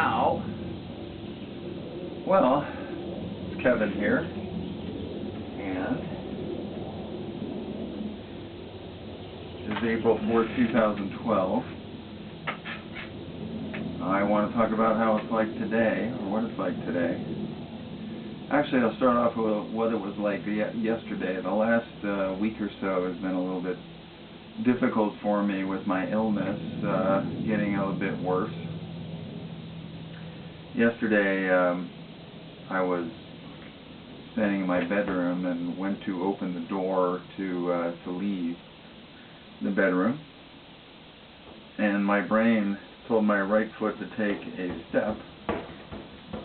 Ow. Well, it's Kevin here, and it is April 4th, 2012. I want to talk about how it's like today, or what it's like today. Actually, I'll start off with what it was like yesterday. The last week or so has been a little bit difficult for me with my illness, getting a little bit worse. Yesterday, I was standing in my bedroom and went to open the door to leave the bedroom, and my brain told my right foot to take a step.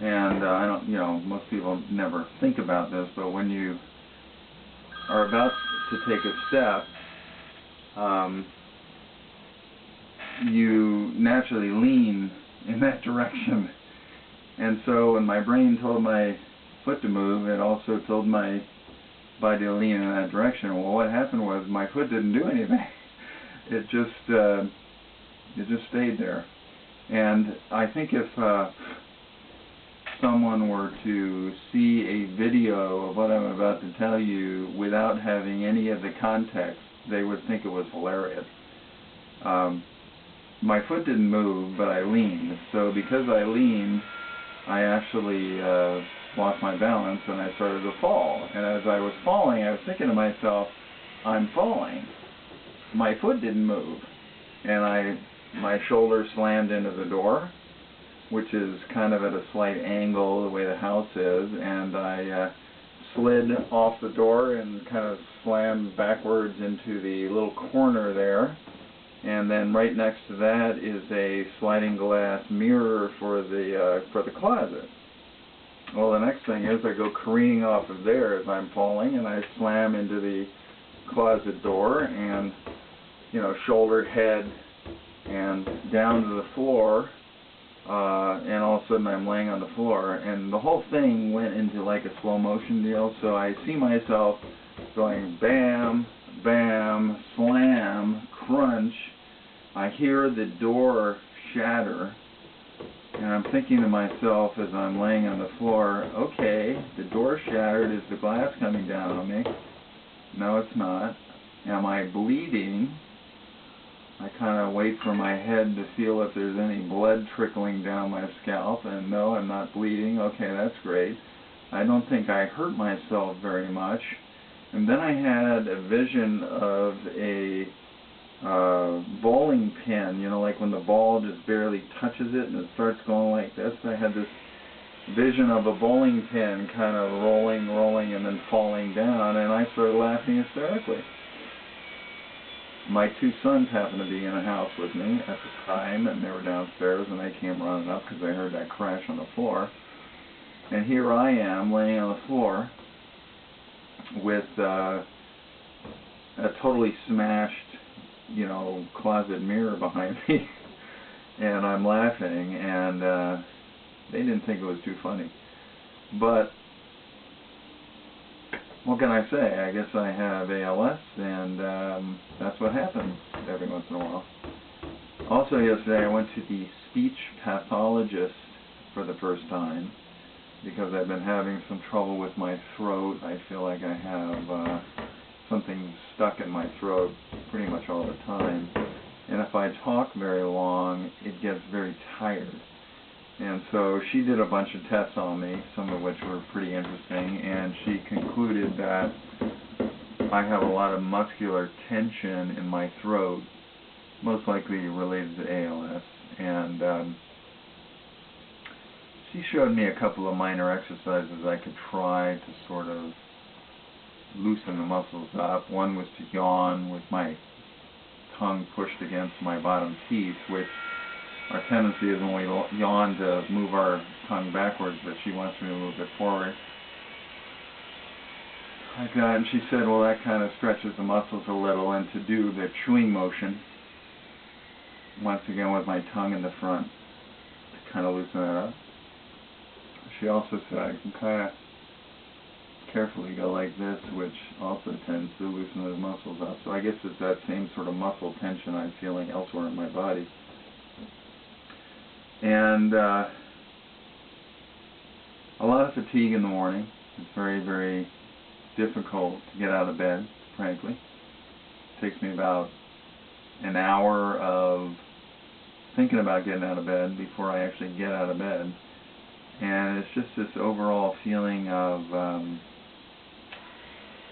And I don't, most people never think about this, but when you are about to take a step, you naturally lean in that direction. And so when my brain told my foot to move, it also told my body to lean in that direction. Well, what happened was my foot didn't do anything. It just stayed there. And I think if someone were to see a video of what I'm about to tell you without having any of the context, they would think it was hilarious. My foot didn't move, but I leaned. So because I leaned, I actually lost my balance and I started to fall. And as I was falling, I was thinking to myself, I'm falling. My foot didn't move. And my shoulder slammed into the door, which is kind of at a slight angle the way the house is, and I slid off the door and kind of slammed backwards into the little corner there. And then right next to that is a sliding glass mirror for the closet. Well, the next thing is I go careening off of there as I'm falling, and I slam into the closet door and, shoulder, head, and down to the floor. And all of a sudden I'm laying on the floor, and the whole thing went into like a slow motion deal. So I see myself going bam, bam, slam, crunch. I hear the door shatter, and I'm thinking to myself as I'm laying on the floor, okay, the door shattered. Is the glass coming down on me? No, it's not. Am I bleeding? I kind of wait for my head to feel if there's any blood trickling down my scalp, and no, I'm not bleeding. Okay, that's great. I don't think I hurt myself very much. And then I had a vision of a bowling pin, like when the ball just barely touches it and it starts going like this. I had this vision of a bowling pin kind of rolling, and then falling down, and I started laughing hysterically. My two sons happened to be in a house with me at the time, and they were downstairs, and they came running up because they heard that crash on the floor. And here I am laying on the floor with a totally smashed, closet mirror behind me, and I'm laughing, and they didn't think it was too funny. But what can I say? I guess I have ALS, and that's what happens every once in a while. Also yesterday I went to the speech pathologist for the first time because I've been having some trouble with my throat. I feel like I have something stuck in my throat pretty much all the time. And if I talk very long, it gets very tired. And so she did a bunch of tests on me, some of which were pretty interesting, and she concluded that I have a lot of muscular tension in my throat, most likely related to ALS. And she showed me a couple of minor exercises I could try to sort of loosen the muscles up. One was to yawn with my tongue pushed against my bottom teeth, which our tendency is when we yawn to move our tongue backwards, but she wants me to move it forward. Like that, and she said, well, that kind of stretches the muscles a little, and to do the chewing motion, once again with my tongue in the front, to kind of loosen that up. She also said I can kind of carefully go like this, which also tends to loosen those muscles up. So I guess it's that same sort of muscle tension I'm feeling elsewhere in my body. And a lot of fatigue in the morning. It's very, very difficult to get out of bed, frankly. It takes me about an hour of thinking about getting out of bed before I actually get out of bed. And it's just this overall feeling of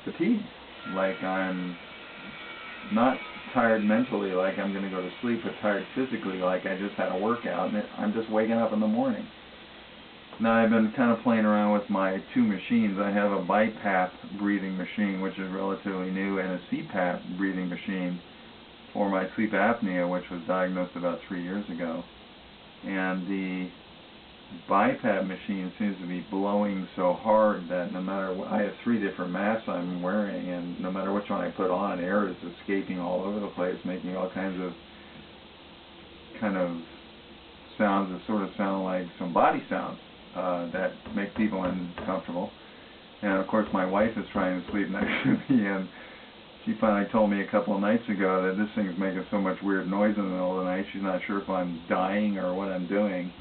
fatigue. Like I'm not tired mentally, like I'm going to go to sleep, but tired physically, like I just had a workout, and I'm just waking up in the morning. Now I've been kind of playing around with my two machines. I have a BiPAP breathing machine, which is relatively new, and a CPAP breathing machine for my sleep apnea, which was diagnosed about 3 years ago. And the BiPAP machine seems to be blowing so hard that no matter what, I have 3 different masks I'm wearing, and no matter which one I put on, air is escaping all over the place, making all kinds of sounds that sort of sound like some body sounds that make people uncomfortable. And of course my wife is trying to sleep next to me, and she finally told me a couple of nights ago that this thing's making so much weird noise in the middle of the night, she's not sure if I'm dying or what I'm doing.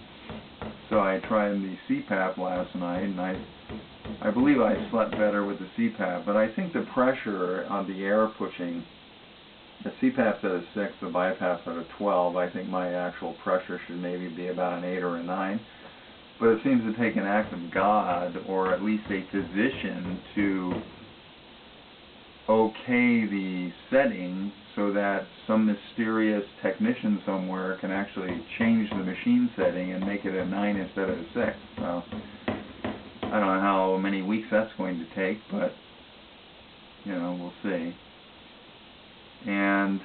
So I tried the CPAP last night, and I believe I slept better with the CPAP, but I think the pressure on the air pushing, the CPAP's at a 6, the BiPAP's at a 12. I think my actual pressure should maybe be about an 8 or a 9. But it seems to take an act of God, or at least a physician, to okay the setting so that some mysterious technician somewhere can actually change the machine setting and make it a 9 instead of a 6. So I don't know how many weeks that's going to take, but you know, we'll see. And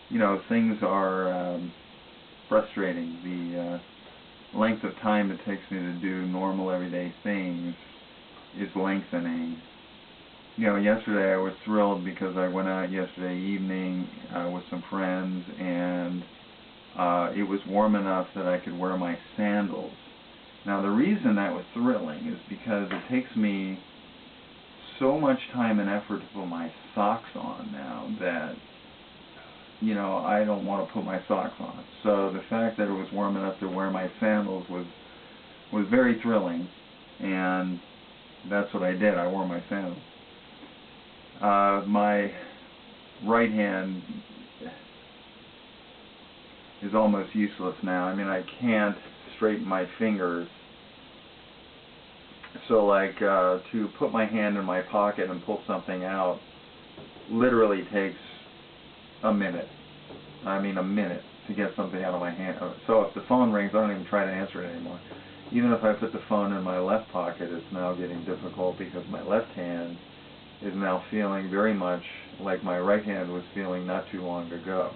you know, things are frustrating. The length of time it takes me to do normal everyday things is lengthening. You know, yesterday I was thrilled because I went out yesterday evening with some friends, and it was warm enough that I could wear my sandals. Now the reason that was thrilling is because it takes me so much time and effort to put my socks on now that, you know, I don't want to put my socks on. So the fact that it was warm enough to wear my sandals was very thrilling, and that's what I did. I wore my sandals. My right hand is almost useless now. I mean, I can't straighten my fingers. So like to put my hand in my pocket and pull something out literally takes a minute. I mean a minute to get something out of my hand. So if the phone rings, I don't even try to answer it anymore. Even if I put the phone in my left pocket, it's now getting difficult because my left hand is now feeling very much like my right hand was feeling not too long ago.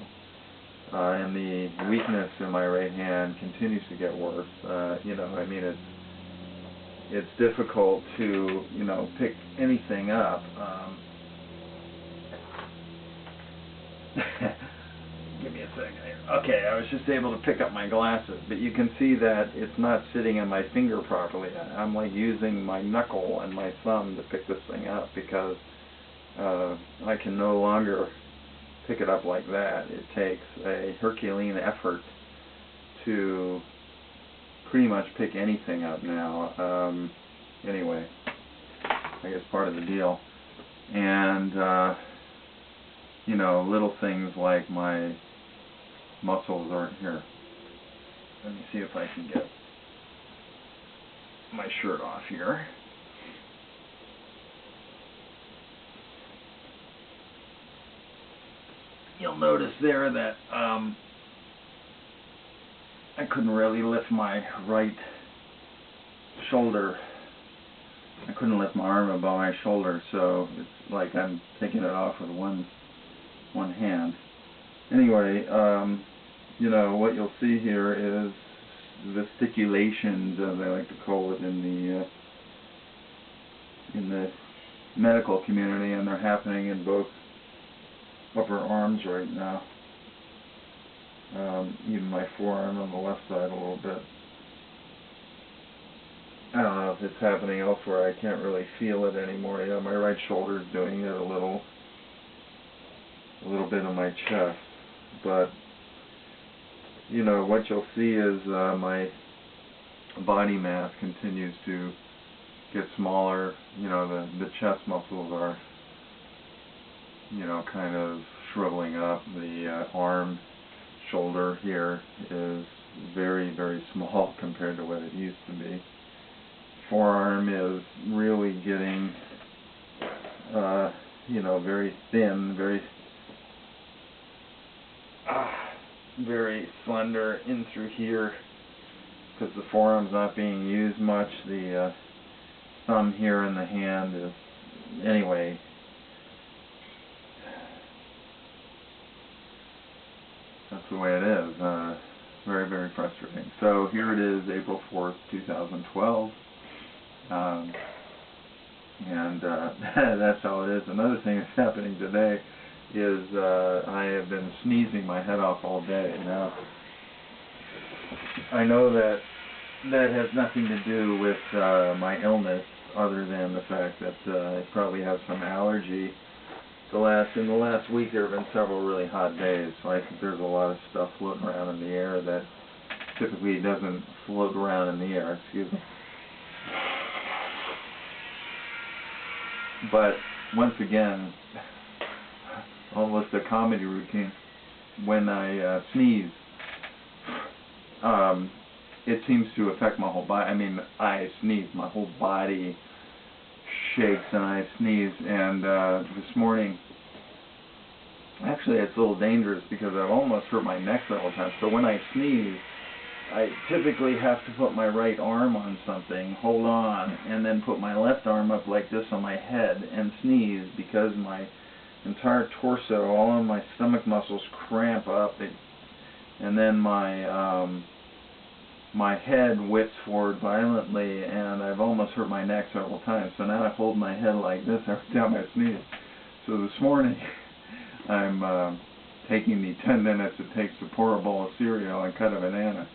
And the weakness in my right hand continues to get worse. You know, I mean, it's difficult to, you know, pick anything up. Give me a second here. Okay, I was just able to pick up my glasses, but you can see that it's not sitting on my finger properly. I'm like using my knuckle and my thumb to pick this thing up because I can no longer pick it up like that. It takes a Herculean effort to pretty much pick anything up now. Anyway, I guess part of the deal. And you know, little things like my muscles aren't here. Let me see if I can get my shirt off here. You'll notice there that I couldn't really lift my right shoulder. I couldn't lift my arm above my shoulder, so it's like I'm taking it off with one hand. Anyway, you know, what you'll see here is the vesticulations, as I like to call it in the medical community, and they're happening in both upper arms right now. Even my forearm on the left side a little bit. I don't know if it's happening elsewhere. I can't really feel it anymore. You know, my right shoulder is doing it a little bit on my chest, but you know what you'll see is my body mass continues to get smaller. You know, the chest muscles are, you know, kind of shriveling up. The arm, shoulder here is very, very small compared to what it used to be. Forearm is really getting, you know, very thin, very slender in through here, because the forearm's not being used much. The thumb here in the hand is, anyway, that's the way it is. Very, very frustrating. So here it is, April 4th, 2012. And that's how it is. Another thing that's happening today is I have been sneezing my head off all day. Now, I know that that has nothing to do with my illness, other than the fact that I probably have some allergy. In the last week there have been several really hot days, so I think there's a lot of stuff floating around in the air that typically doesn't float around in the air. Excuse me. But once again, almost a comedy routine. When I sneeze, it seems to affect my whole body. I mean, I sneeze, my whole body shakes and I sneeze. And this morning, actually it's a little dangerous because I've almost hurt my neck several times. So when I sneeze, I typically have to put my right arm on something, hold on, and then put my left arm up like this on my head and sneeze, because my entire torso, all of my stomach muscles cramp up, and then my my head whips forward violently, and I've almost hurt my neck several times. So now I hold my head like this every time I sneeze. So this morning I'm taking the 10 minutes it takes to pour a bowl of cereal and cut a banana.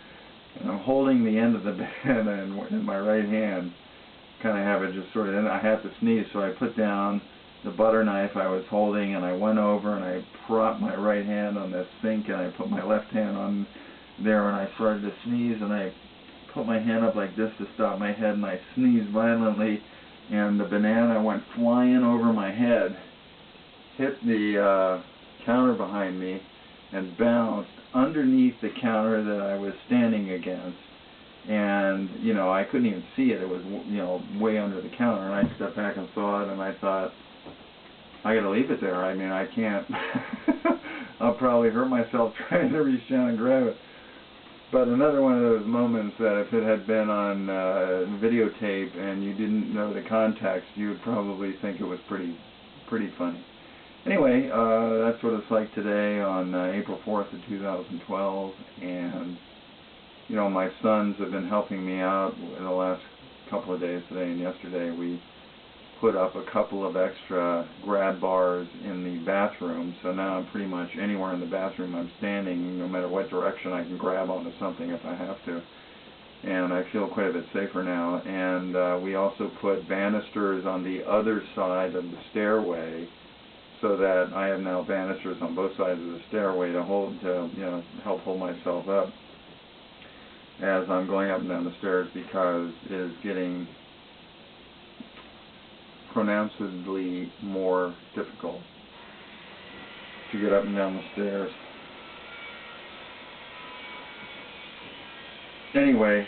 And I'm holding the end of the banana in my right hand, kind of have it just sort of in. I have to sneeze, so I put down the butter knife I was holding, and I went over and I propped my right hand on the sink, and I put my left hand on there, and I started to sneeze, and I put my hand up like this to stop my head, and I sneezed violently, and the banana went flying over my head, hit the counter behind me, and bounced underneath the counter that I was standing against. And, you know, I couldn't even see it. It was, you know, way under the counter. And I stepped back and saw it, and I thought, I gotta leave it there. I mean, I can't. I'll probably hurt myself trying to reach down and grab it. But another one of those moments that if it had been on videotape and you didn't know the context, you would probably think it was pretty funny. Anyway, that's what it's like today on April 4th of 2012, and you know, my sons have been helping me out in the last couple of days, today and yesterday. We put up a couple of extra grab bars in the bathroom, so now I'm pretty much anywhere in the bathroom I'm standing, no matter what direction, I can grab onto something if I have to. And I feel quite a bit safer now. And we also put banisters on the other side of the stairway, so that I have now banisters on both sides of the stairway to you know, help hold myself up as I'm going up and down the stairs, because it is getting pronouncedly more difficult to get up and down the stairs. Anyway,